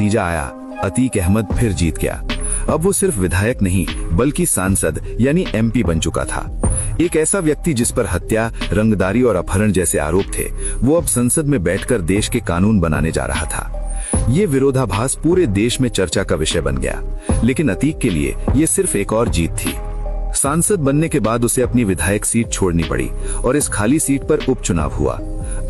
नतीजा आया, अतीक अहमद फिर जीत गया। अब वो सिर्फ विधायक नहीं बल्कि सांसद यानी एमपी बन चुका था। एक ऐसा व्यक्ति जिस पर हत्या, रंगदारी और अपहरण जैसे आरोप थे, वो अब संसद में बैठकर देश के कानून बनाने जा रहा था। ये विरोधाभास पूरे देश में चर्चा का विषय बन गया, लेकिन अतीक के लिए ये सिर्फ एक और जीत थी। सांसद बनने के बाद उसे अपनी विधायक सीट छोड़नी पड़ी और इस खाली सीट पर उपचुनाव हुआ।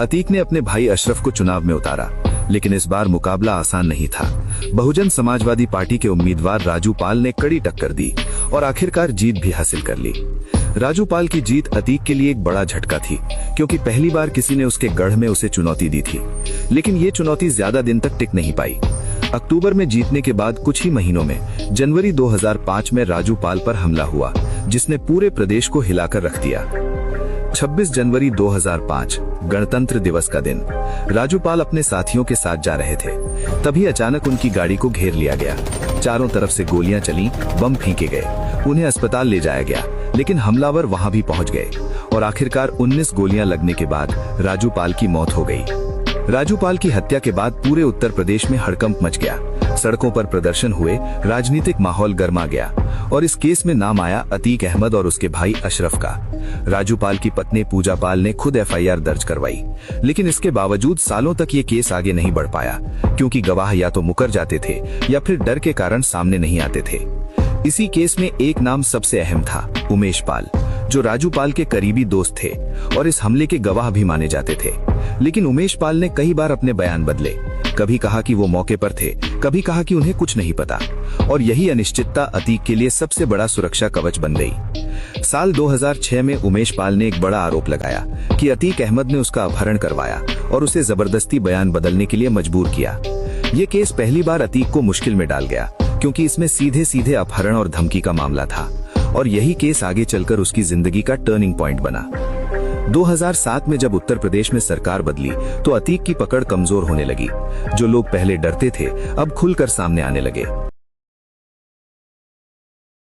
अतीक ने अपने भाई अशरफ को चुनाव में उतारा, लेकिन इस बार मुकाबला आसान नहीं था। बहुजन समाजवादी पार्टी के उम्मीदवार राजू पाल ने कड़ी टक्कर दी और आखिरकार जीत भी हासिल कर ली। राजू पाल की जीत अतीक के लिए एक बड़ा झटका थी, क्योंकि पहली बार किसी ने उसके गढ़ में उसे चुनौती दी थी। लेकिन ये चुनौती ज्यादा दिन तक टिक नहीं पाई। अक्टूबर में जीतने के बाद कुछ ही महीनों में जनवरी 2005 में राजू पाल पर हमला हुआ, जिसने पूरे प्रदेश को हिलाकर रख दिया। 26 जनवरी 2005 गणतंत्र दिवस का दिन। राजू पाल अपने साथियों के साथ जा रहे थे, तभी अचानक उनकी गाड़ी को घेर लिया गया। चारों तरफ से गोलियां चली, बम फेंके गए, उन्हें अस्पताल ले जाया गया, लेकिन हमलावर वहां भी पहुंच गए और आखिरकार 19 गोलियां लगने के बाद राजू पाल की मौत हो गई। राजू पाल की हत्या के बाद पूरे उत्तर प्रदेश में हड़कंप मच गया। सड़कों पर प्रदर्शन हुए, राजनीतिक माहौल गर्मा गया और इस केस में नाम आया अतीक अहमद और उसके भाई अशरफ का। राजू पाल की पत्नी पूजा पाल ने खुद एफआईआर दर्ज करवाई, लेकिन इसके बावजूद सालों तक ये केस आगे नहीं बढ़ पाया, क्योंकि गवाह या तो मुकर जाते थे या फिर डर के कारण सामने नहीं आते थे। इसी केस में एक नाम सबसे अहम था, उमेश पाल, जो राजू पाल के करीबी दोस्त थे और इस हमले के गवाह भी माने जाते थे। लेकिन उमेश पाल ने कई बार अपने बयान बदले, कभी कहा कि वो मौके पर थे, कभी कहा कि उन्हें कुछ नहीं पता, और यही अनिश्चितता अतीक के लिए सबसे बड़ा सुरक्षा कवच बन गई। साल 2006 में उमेश पाल ने एक बड़ा आरोप लगाया कि अतीक अहमद ने उसका अपहरण करवाया और उसे जबरदस्ती बयान बदलने के लिए मजबूर किया। ये केस पहली बार अतीक को मुश्किल में डाल गया, क्योंकि इसमें सीधे सीधे अपहरण और धमकी का मामला था, और यही केस आगे चलकर उसकी जिंदगी का टर्निंग पॉइंट बना। 2007 में जब उत्तर प्रदेश में सरकार बदली तो अतीक की पकड़ कमजोर होने लगी। जो लोग पहले डरते थे अब खुलकर सामने आने लगे।